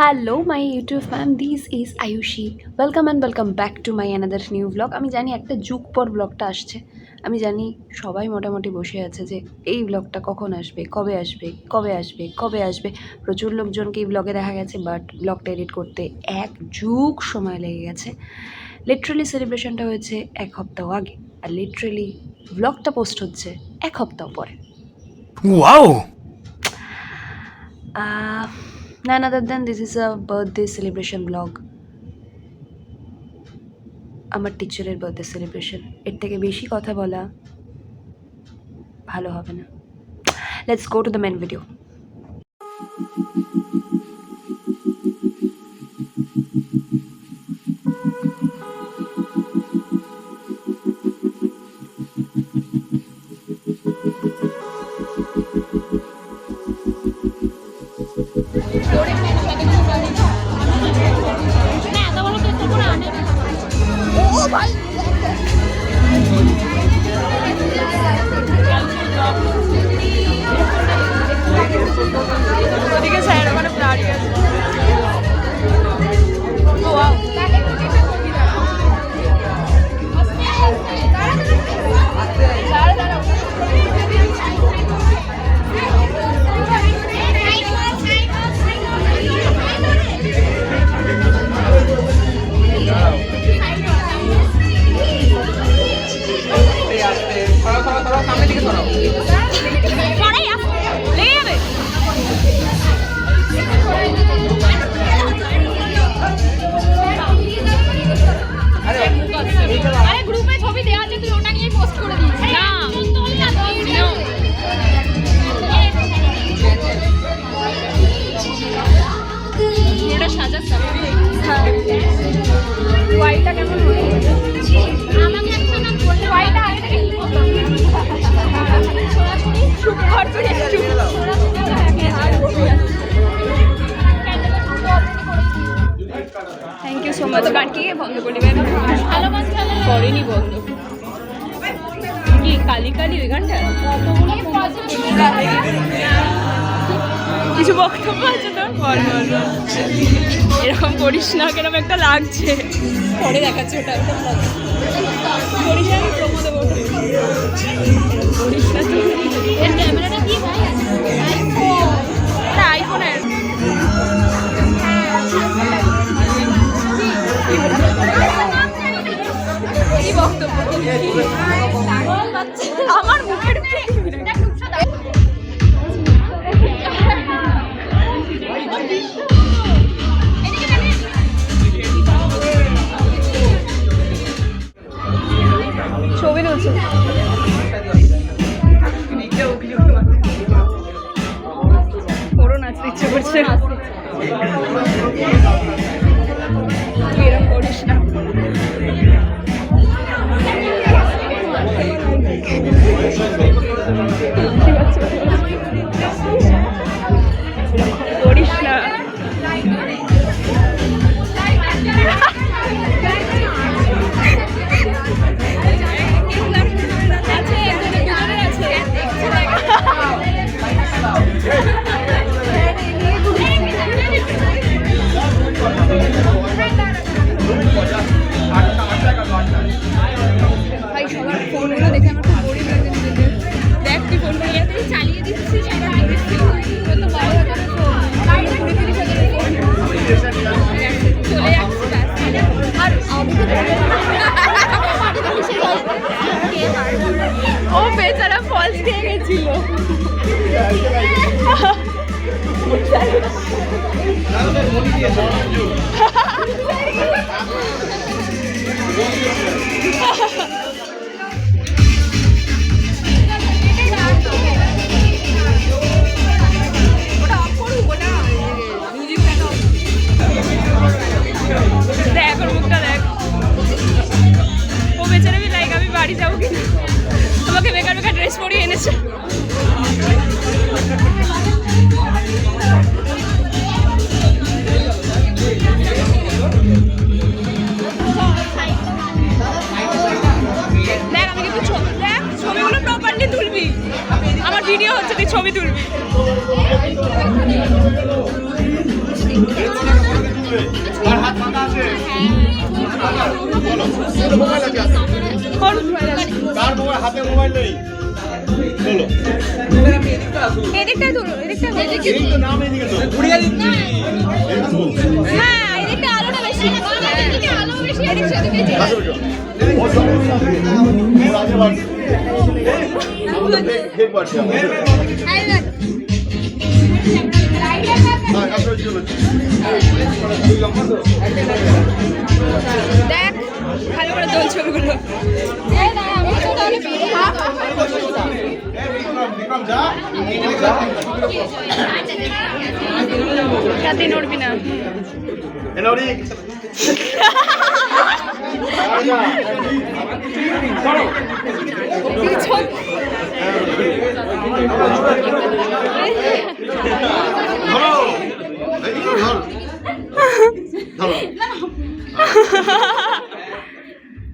Hello my YouTube fam, this is Ayushi. Welcome and welcome back to my another new blog. আমি জানি একটা যুগ পর ব্লগটা আসছে। আমি জানি সবাই মোটামুটি বসে আছে যে এই ব্লগটা কখন আসবে, কবে আসবে, কবে আসবে, কবে আসবে। প্রচুর লোকজনকে এই ব্লগে দেখা গেছে, বাট ব্লগটা এডিট করতে এক যুগ সময় লেগে গেছে। লিটারেলি সেলিব্রেশনটা হয়েছে এক সপ্তাহ আগে, আর লিটারেলি ব্লগটা পোস্ট হচ্ছে এক সপ্তাহ পরে। Wow! None other than this is a birthday celebration vlog. আমার টিচারের বার্থডে সেলিব্রেশন। এর থেকে বেশি কথা বলা ভালো হবে না। Let's go to the main video. ওদিকে স্যার ওখানে দাঁড়িয়ে আছে। Thank you so much. গান কি বন্ধ করলি? করেনি বন্ধ। কি কালি কালি ওই গানটা? কিছু বক্তব্য আছে তোর? বল বল। এরকম করিস না, কেরকম একটা লাগছে। পরে দেখাচ্ছি ওটা। করিস না, প্রমো দেবো। করিস না তুই। এর ক্যামেরাটা কি ভাই? আইফোনের। কি বক্তব্য? আমার মুখের ছবি তুলছে। ওরও নাচতে ইচ্ছে করছে। তুই এরকম করিস না। করিস না। ভাই সবার ফোনগুলো দেখে আমার খুব বোরিং লাগে। দেখ তুই ফোনটা চালিয়ে দিচ্ছিস, চলে যাচ্ছি। আর ও বেচারা ফলস খেয়ে গেছিল। দেখ ওর মুখটা দেখ। ও বেচারা বি লাইক আমি বাড়ি যাবো কিনা। আমাকে বেকার বেকার ড্রেস পরিয়ে এনেছে। ছবি তুলবি। হাতে মোবাইল নেই, এদিকটাই তুলো, হ্যাঁ এদিকটা আলোটা বেশি, আলো বেশি, দেখ ভালো করে দোল ছবিগুলো। রাতে নড়বি না।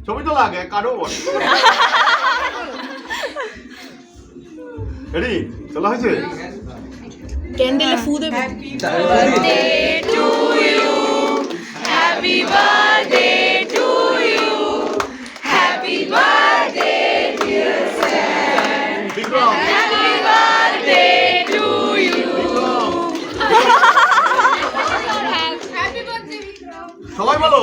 ছবি তো লাগে কারো রেডি চলা হয়েছে ক্যান্ডেলে ফু দেবে। বিক্রম সবাই বলো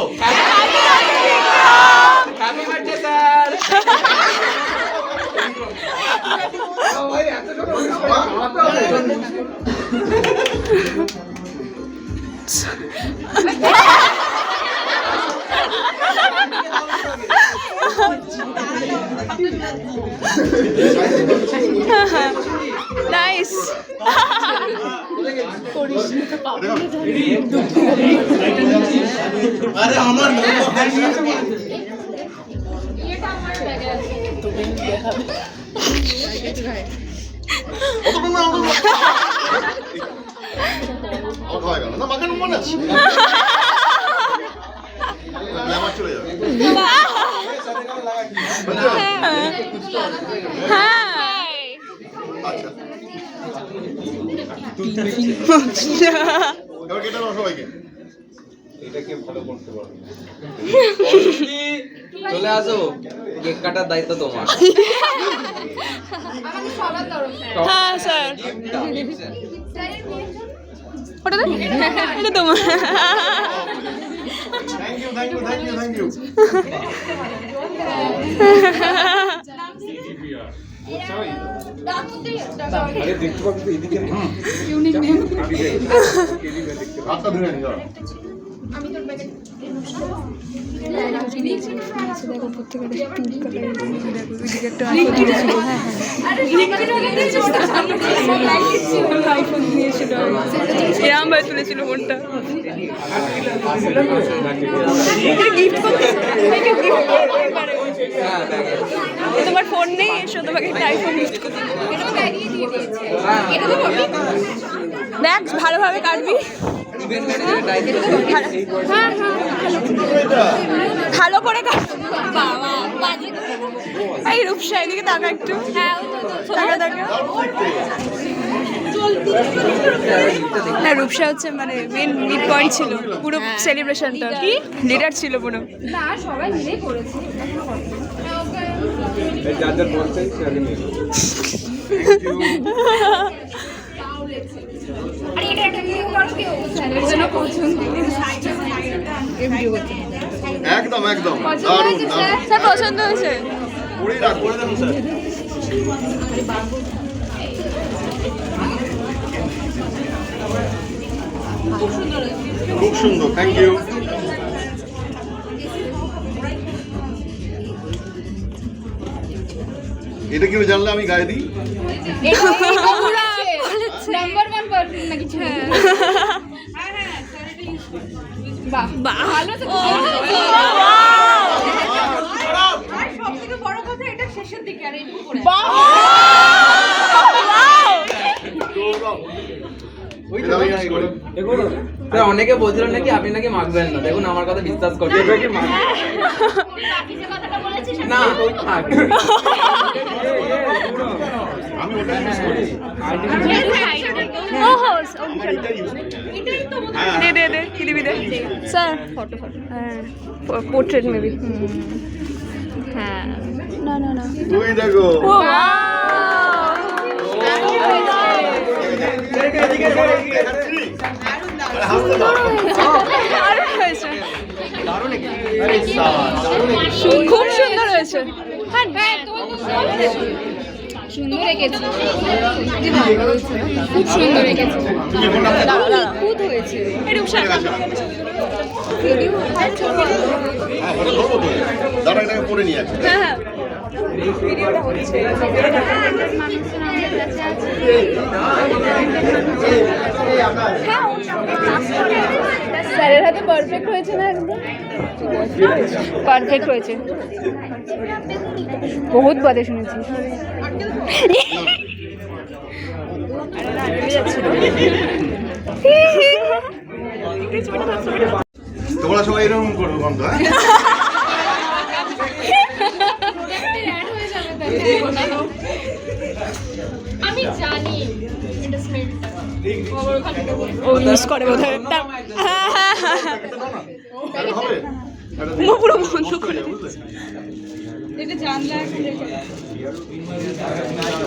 নাইস। আরে আমার না মাকে মনে আছে আমার চলে যাবে আচ্ছা এবার কেটে নাও সবাইকে এটাকে ভালো করতে পারবে চলে আসো, কেক কাটার দায়িত্ব তোমার। হ্যাঁ স্যার, ওটা দেখ, এটা তোমার। Thank you thank you thank you thank you রাস্তা ধরে নিয়ে যাও এরম ভাবে তুলেছিল ফোনটা। তোমার ফোন নেই, এসো তোমাকে একটা আইফোন গিফট করতে। দেখ ভালোভাবে কাটবি, ভালো করে কাট। এই রূপসা এদিকে তাকা একটু, তাকা তাকা। না রূপসা হচ্ছে মানে মেন মিড পয়েন্ট ছিল পুরো সেলিব্রেশনটা, কি লিডার ছিল পুরো। না সবাই মিলেই করেছে। যাদের বলছে আরে এটা একটা নিয়ে করো কেউ স্যারের জন্য পছন্দ একদম একদম পছন্দ দারুণ হয়েছে স্যার? দারুণ স্যার পছন্দ হয়েছে? করে রাখ করে দেন স্যার খুব সুন্দর থ্যাংক ইউ এটা কেউ জানলে আমি গায়ে দিই নাম্বার 1 পারফিউম না কিছু বাহ বাহ ভালো তো। আর সবথেকে বড় কথা এটা শেষের দিকে আর এইটুকু করে অনেকে বলছিল নাকি আপনি নাকি মাখবেন না, দেখুন আমার কথা বিশ্বাস করছে আমি ওহো দে দে দে কি দিবি দে স্যার ফটো হ্যাঁ পোর্ট্রেট মেবি হ্যাঁ না না না তুই দেখো ও খুব সুন্দর হয়েছে সুন্দর রেখেছে খুব সুন্দর রেখেছে নিখুঁত হয়েছে দাঁড়া এটাকে পরে নিয়ে আসি হ্যাঁ হ্যাঁ স্যারের হাতে পারফেক্ট হয়েছে না একদম পারফেক্ট হয়েছে বহুত বাদে শুনেছি তোমরা সবাই এরকম করবো বন্ধু হ্যাঁ আমি জানি এটা স্মেলটা ও ইউজ করে বোধহয় হবে পুরো বন্ধ করে এটা জানলা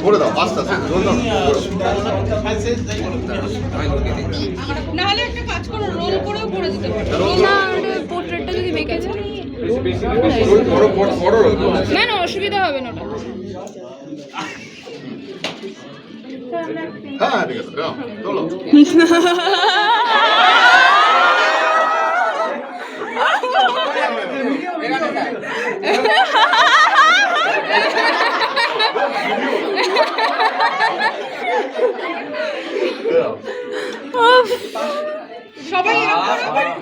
করে দাও আস্তে আস্তে জোর দাও না হলে একটা কাজ করো রোল করেও পড়ে দিতে পারো না পোর্ট্রেটটা যদি মেকেছে না না অসুবিধা হবে না হ্যাঁ ঠিক আছে যাও, চলো সবাই এরকম করো।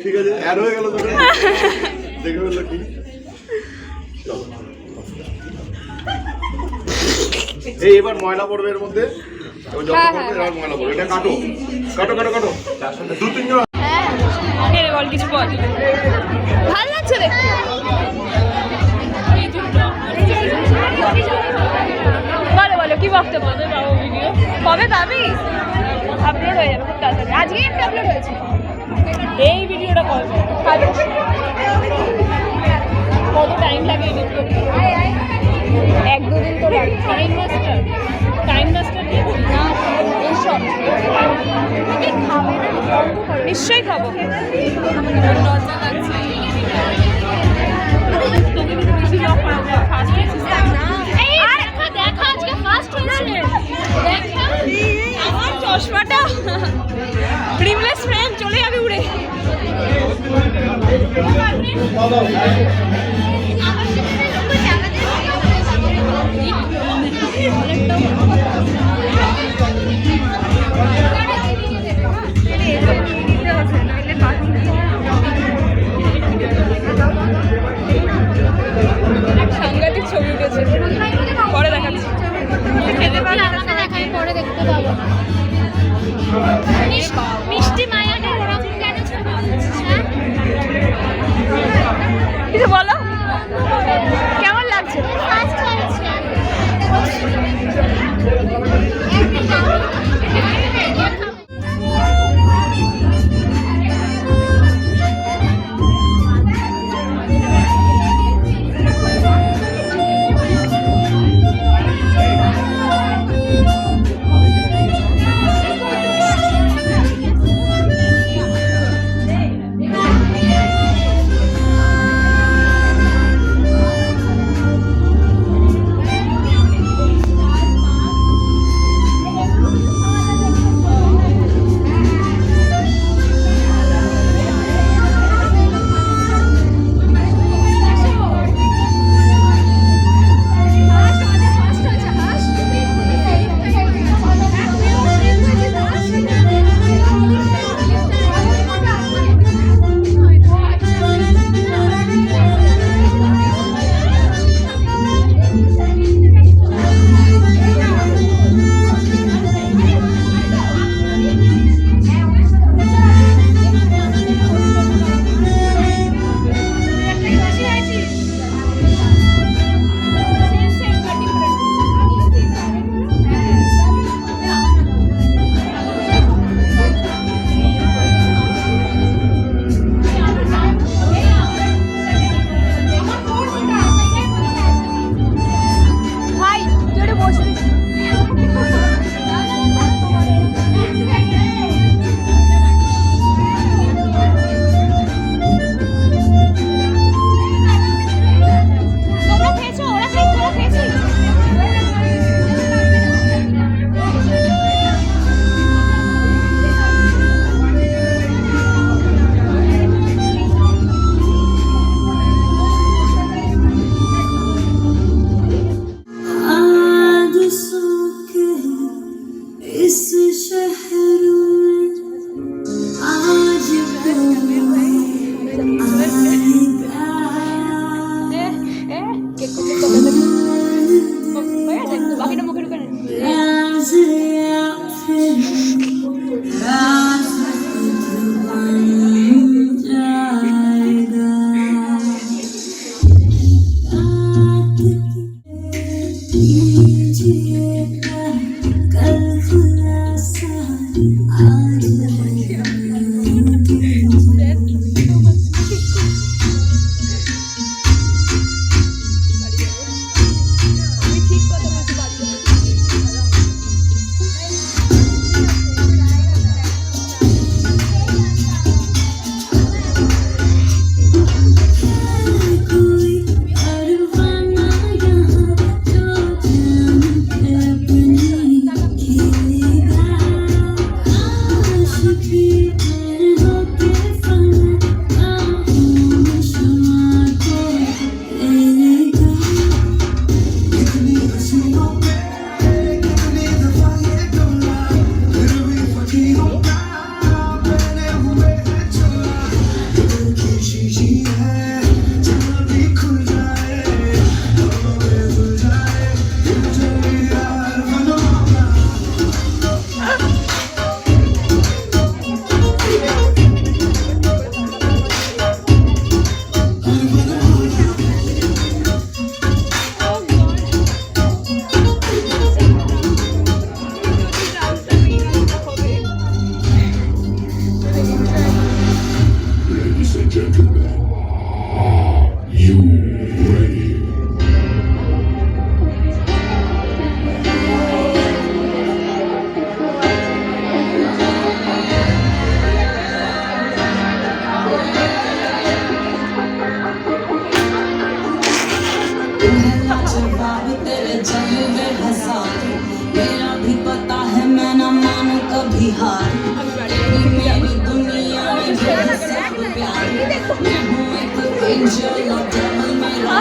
ঠিক আছে অ্যাড হয়ে গেল তোরে দেখে ফেললো কি চলো। এই এবার ময়লা পড়বে এর মধ্যে এবার যত পড়বে এবার ময়লা পড়বে এটা কাটো কাটো কাটো কাটো দু তিনজন বল কিছু বল ভালো লাগছে দেখতে বলো বলো কি বক্তব্য ভিডিও কবে পাবি আপলোড হয়ে যাবে খুব তাড়াতাড়ি আজকেই একটা আপলোড হয়েছে এই ভিডিওটা কবে পাবে কত টাইম লাগে এডিট করতে এক দুদিন তো লাগে টাইম মাস্টার না এইসব নিশ্চয়ই খাবো আমার চশমাটা রিমলেস ফ্রেম চলে যাবে উড়ে সাংঘাতিক ছবি উঠেছে পরে দেখাচ্ছি পরে দেখতে পাবো মিষ্টি মায়াটা ওরকম কেন ছবি কিছু বলো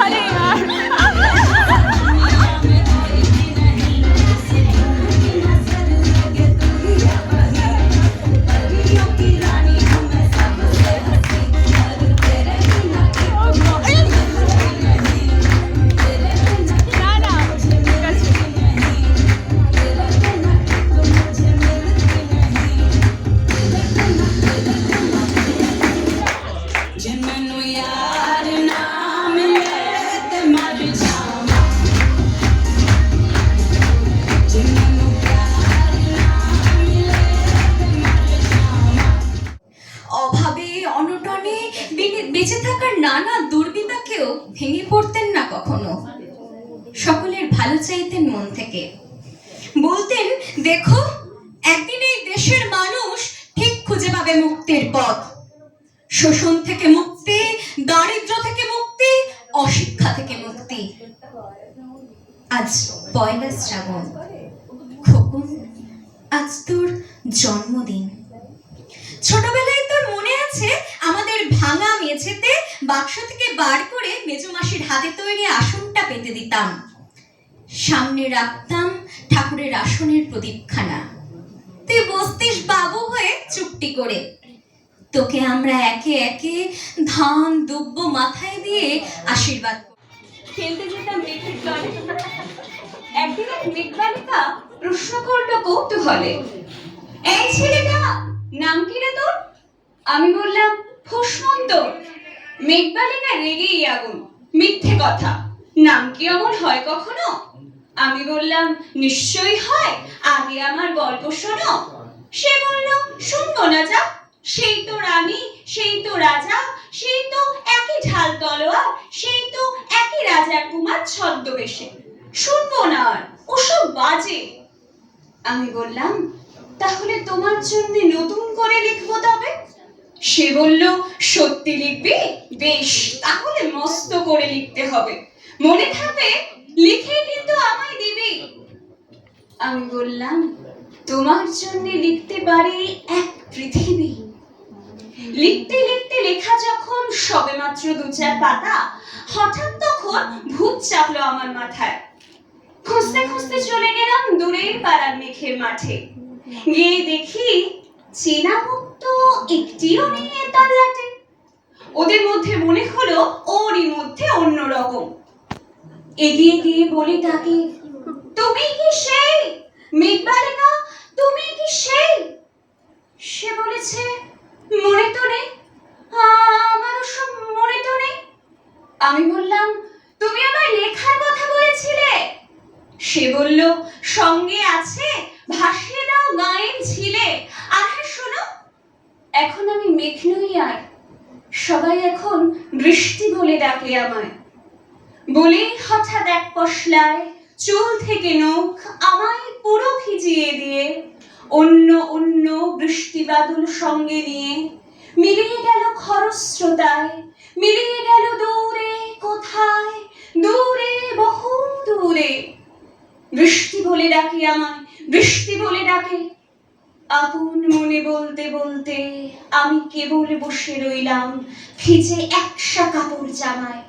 আরে यार অভাবে অনটনে বেঁচে থাকার নানা দুর্বিপাকেও ভেঙে পড়তেন না কখনো। সকলের ভালো চাইতেন মন থেকে, বলতেন দেখো একদিন এই দেশের মানুষ ঠিক খুঁজে পাবে মুক্তির পথ। শোষণ থেকে মুক্তি, দারিদ্র থেকে মুক্তি, অশিক্ষা থেকে মুক্তি। আজ ১ শ্রাবণ, খোকন আজ তোর জন্মদিন। ছোটবেলায় তোর মনে আছে আমাদের ভাঙা মেঝেতে বাক্স থেকে বার করে মেজো মাসির হাতে তৈরি আসনটা পেতে দিতাম, সামনে রাখতাম ঠাকুরের আসনের প্রদীপখানা। তুই বসতিস বাবু হয়ে চুপটি করে, তোকে আমরা একে একে ধান দুব্ব মাথায় দিয়ে আশীর্বাদ খেলতে যেতাম মেঘের দলে। একদিন এক মেঘ বালিকা প্রশ্ন করলো কৌতূহলে, এই ছেলেটা নাম কি রে তোর? আমি বললাম ফুসমন্ত। মেঘ বালিকা রেগেই আগুন, মিথ্যে কথা, নাম কি অমর হয় কখনো? আমি বললাম নিশ্চয়ই হয়, আগে আমার গল্প শোনো। সে বলল শুনবো না যা, সেই তো রানী, সেই তো রাজা, সেই তো একই ঢাল তলোয়ার, সেই তো একই রাজার কুমার ছদ্মবেশে, শুনবো না আর, ওসব বাজে। আমি বললাম তাহলে তোমার জন্য নতুন করে লিখবো তবে? সে বলল সত্যি লিখবি? বেশ, তাহলে মস্ত করে লিখতে হবে, মনে থাকবে লিখে কিন্তু আমায় দিবি। আমি বললাম তোমার জন্য লিখতে পারি এক পৃথিবী। লিখতে লিখতে লেখা যখন সবেমাত্র ২-৪ পাতা, হঠাৎ তখন ভূত চাপলো আমার মাথায়। খুঁজতে খুঁজতে চলে গেলাম দূরের পাড়ার মেঘের মাঠে। গিয়ে দেখি চেনা মুখ তো একটিও নেই এ তল্লাটে। ওদের মধ্যে মনে হলো ওরই মধ্যে অন্যরকম। এগিয়ে গিয়ে বলি তাকে, তুমি কি সেই মেঘ বালিকা? তুমি কি সেই? সে বলেছে মনে তো নেই, আমারও সব মনে তো নেই। আমি বললাম তুমি আমায় লেখার কথা বলেছিলে। সে বলল সঙ্গে আছে, ভাসিয়ে দাও গায়ের ঝিলে। আর হ্যাঁ শোনো, এখন আমি মেঘ নই আর, সবাই এখন বৃষ্টি বলে ডাকে আমায়। বলেই হঠাৎ এক পশলায় চুল থেকে নখ আমায় পুরো ভিজিয়ে দিয়ে অন্য অন্য বৃষ্টি বাদল সঙ্গে নিয়ে মিলিয়ে গেল খরস্রোতায়, মিলিয়ে গেল দূরে কোথায়, দূরে বহু দূরে। বৃষ্টি বলে ডাকে আমায়, বৃষ্টি বলে ডাকে। আপন মনে বলতে বলতে আমি কেবল বসে রইলাম ভিজে একসা কাপড় জামায়।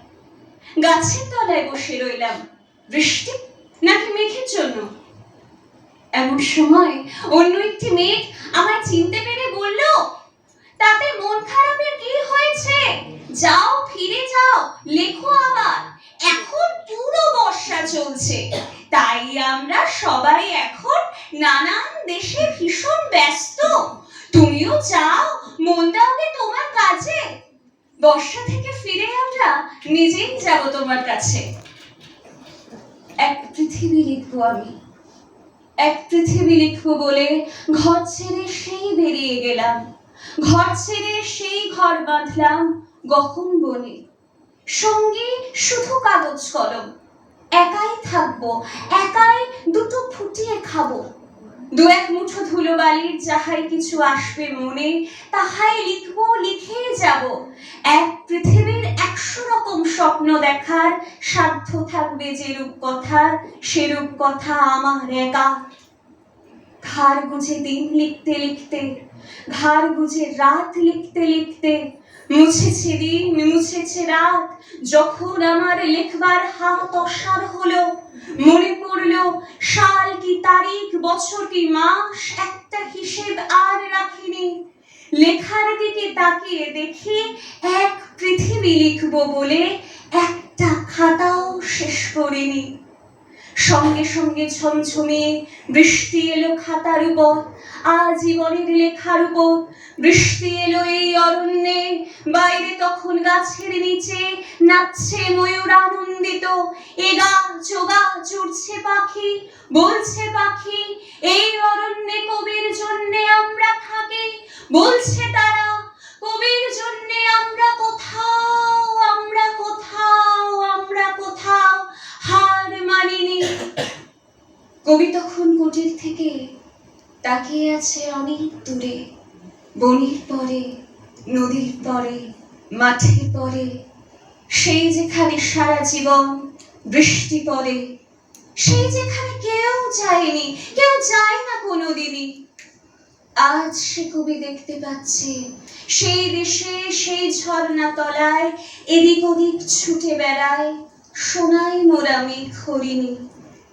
গাছের তলায় বসে রইলাম, বৃষ্টি নাকি মেঘের জন্য? এমন সময় অন্য একটি মেঘ আমায় চিনতে পেরে বলল, তাতে মন খারাপের কি হয়েছে? যাও ফিরে যাও, লেখো আবার, এখন পুরো বর্ষা চলছে, তাই আমরা সবাই এখন নানান দেশে ভীষণ ব্যস্ত। তুমিও যাও, মন দাওগে তোমার কাজে। বর্ষা থেকে ফিরে আমরা নিজেই যাব তোমার কাছে। এক পৃথিবী লিখবো আমি, এক পৃথিবী লিখবো বলে ঘর ছেড়ে সেই বেরিয়ে গেলাম। ঘর ছেড়ে সেই ঘর বাঁধলাম গহন বনে, সঙ্গে শুধু কাগজ কলম। একাই থাকবো, একাই দুটো ফুটিয়ে খাবো। ২-১ মুঠো ধুলো বালির যাহাই কিছু আসবে মনে, তাহাই লিখবো, লিখে যাব। এক পৃথিবীর ১০০ রকম স্বপ্ন দেখার সাধ্য থাকবে যে রূপ কথার, সে রূপ কথা আমার একা। ঘাড় গুঁজে দিন লিখতে লিখতে, ঘাড় গুঁজে রাত লিখতে লিখতে, মুছেছে দিন মুছেছে রাত, যখন আমার লেখবার হাত অসার হলো, মনে পড়লো সাল কি তারিখ, বছর কি মাস, একটা হিসেব আর রাখিনি। লেখার দিকে তাকিয়ে দেখি এক পৃথিবী লিখবো বলে একটা খাতাও শেষ করিনি। সঙ্গে সঙ্গে ঝমঝমে বৃষ্টি এলো খাতার উপর, আজীবনের লেখার উপর। বৃষ্টি এলো এই অরণ্যে, বাইরে তখন গাছের নিচে নাচছে ময়ূর আনন্দিত। এগা চোগা চুরছে পাখি, বলছে পাখি এই অরণ্যে কবির জন্যে আমরা থাকি। বলছে তারা কবির জন্যে আমরা কোথাও, আমরা কোথাও, আমরা কোথাও হার মানিনি। কবি তখন কুটির থেকে তাকিয়ে আছে অনেক দূরে, বনের পরে, নদীর পরে, মাঠের পরে, সেই যেখানে সারা জীবন বৃষ্টি পড়ে, সেই যেখানে কেউ যায়নি, কেউ যায় না কোনোদিনই। আজ সে কবি দেখতে পাচ্ছে সেই দেশে, সেই ঝর্ণা তলায় এদিক ওদিক ছুটে বেড়ায় সোনাই মোরা মেঘ হরিণী,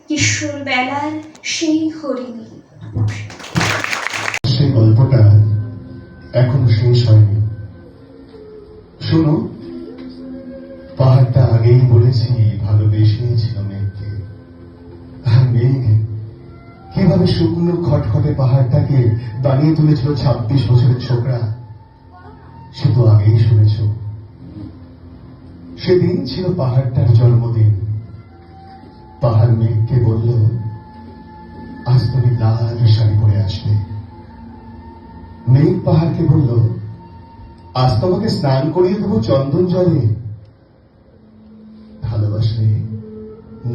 কিশোর বেলার সেই হরিণী। সেই গল্পটা এখনো শেষ হয়নি। শোনো, পাহাড়টা আগেই বলেছি ভালোবেসেছিল মেঘকে, আর মেঘ কিভাবে শুকনো খটখটে পাহাড়টাকে বানিয়ে তুলেছিল 26 বছরের ছোকরা, সে তো আগেই শুনেছ। সেদিন ছিল পাহাড়টার জন্মদিন। পাহাড় মেঘকে বলল, আজ তুমি লাল শাড়ি পরে আসবে। মেঘ পাহাড়কে বলল, আজ তোমাকে স্নান করিয়ে দেবো চন্দন জলে। ভালোবাসলে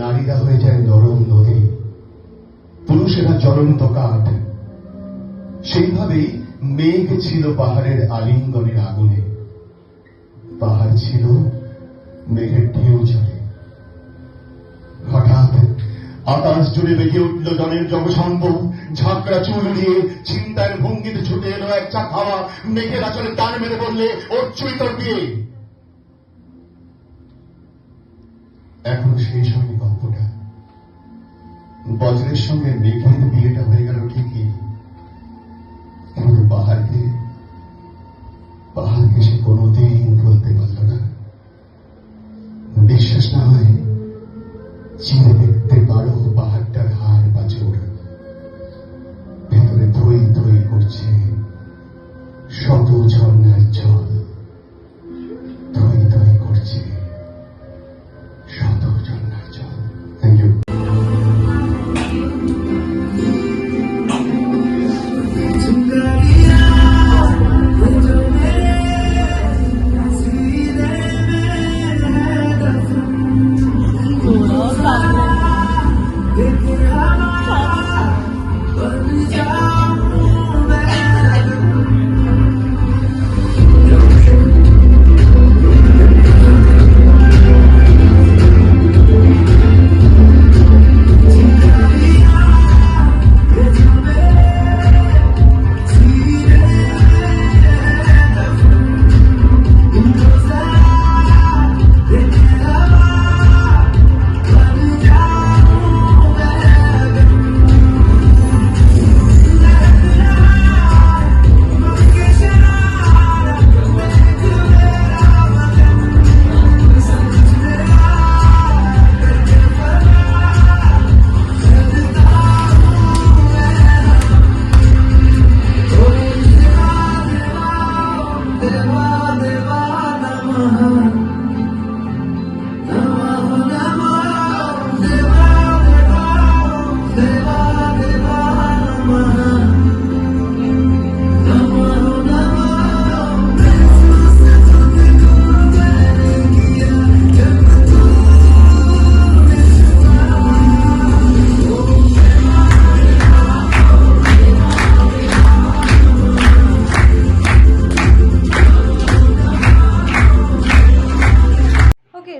নারীরা হয়ে যায় নরম নদী, পুরুষেরা জ্বলন্ত কাঠ। সেইভাবেই মেঘ ছিল পাহাড়ের আলিঙ্গনের আগুনে, পাহাড় ছিল মেঘের ঢেউ জলে। হঠাৎ আকাশ জুড়ে বেগে উঠল জলের জগসম্ভ। ঝাঁকড়া চুল দিয়ে চিন্তার ভঙ্গিতে ছুটে এলো এক চাক হাওয়া, মেঘের আচলে টান মেরে বললে, ওর চুই তোর বিয়ে। এখনো শেষ হয়নি গল্পটা। বজ্রের সঙ্গে মেঘের বিয়েটা হয়ে গেল ঠিকই, কিন্তু পাহাড়কে সে কোনোদিন ভুলতে পারল না। বিশ্বাস না হয় চিনে দেখতে পারো পাহাড়টার হাড় পাঁজর, ভেতরে ধই ধই করছে শত ঝর্ণার জল, ধই ধই করছে শত ঝর্ণার জল। Thank you.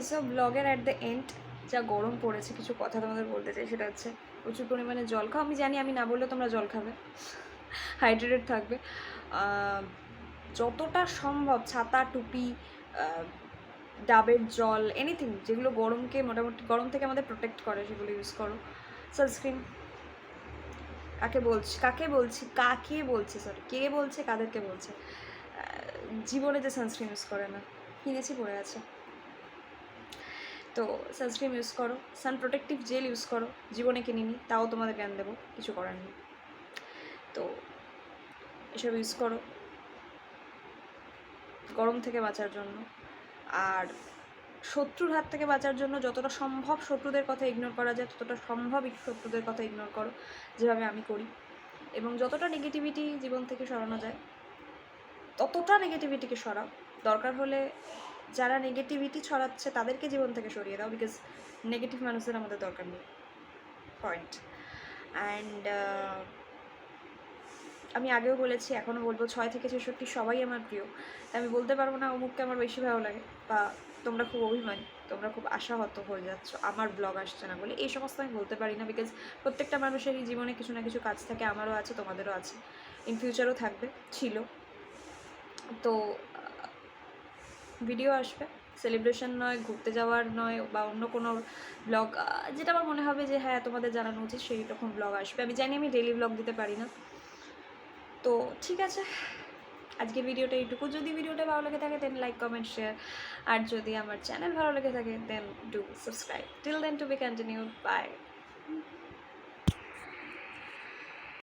সো ব্লগের অ্যাট দ্য এন্ড যা গরম পড়েছে, কিছু কথা তোমাদের বলতে চাই। সেটা হচ্ছে প্রচুর পরিমাণে জল খাও। আমি জানি আমি না বললে তোমরা জল খাবে, হাইড্রেটেড থাকবে। যতটা সম্ভব ছাতা, টুপি, ডাবের জল, এনিথিং যেগুলো গরমকে মোটামুটি গরম থেকে আমাদের প্রোটেক্ট করে সেগুলো ইউজ করো। সানস্ক্রিন কাকে বলছি সরি, কে বলছে কাদেরকে বলছে? জীবনে যে সানস্ক্রিন ইউজ করে না, কিনেছি পড়ে আছে, তো সানস্ক্রিন ইউজ করো, সান প্রোটেক্টিভ জেল ইউজ করো। জীবনে কিনিনি, তাও তোমাদের জ্ঞান দেবো, কিছু করার নেই। তো এসব ইউজ করো গরম থেকে বাঁচার জন্য। আর শত্রুর হাত থেকে বাঁচার জন্য যতটা সম্ভব শত্রুদের কথা ইগনোর করা যায় ততটা সম্ভব শত্রুদের কথা ইগনোর করো, যেভাবে আমি করি। এবং যতটা নেগেটিভিটি জীবন থেকে সরানো যায় ততটা নেগেটিভিটিকে সরাও। দরকার হলে যারা নেগেটিভিটি ছড়াচ্ছে তাদেরকে জীবন থেকে সরিয়ে দাও, বিকজ নেগেটিভ মানুষদের আমাদের দরকার নেই। পয়েন্ট। অ্যান্ড আমি আগেও বলেছি, এখনও বলবো, 6 থেকে 66 সবাই আমার প্রিয়। আমি বলতে পারবো না অমুককে আমার বেশি ভালো লাগে, বা তোমরা খুব অভিমানী, তোমরা খুব আশাহত হয়ে যাচ্ছ আমার ব্লগ আসছে না বলে। এই সমস্ত আমি বলতে পারি না, বিকজ প্রত্যেকটা মানুষেরই জীবনে কিছু না কিছু কাজ থাকে, আমারও আছে, তোমাদেরও আছে, ইন ফিউচারও থাকবে, ছিল। তো ভিডিও আসবে, সেলিব্রেশন নয়, ঘুরতে যাওয়ার নয়, বা অন্য কোনো ব্লগ, যেটা আমার মনে হবে যে হ্যাঁ তোমাদের জানানো উচিত সেই রকম ব্লগ আসবে। আমি জানি আমি ডেইলি ব্লগ দিতে পারি না, তো ঠিক আছে, আজকের ভিডিওটা এইটুকু। যদি ভিডিওটা ভালো লেগে থাকে দেন লাইক, কমেন্ট, শেয়ার। আর যদি আমার চ্যানেল ভালো লেগে থাকে then do subscribe. Till then to be continued, by.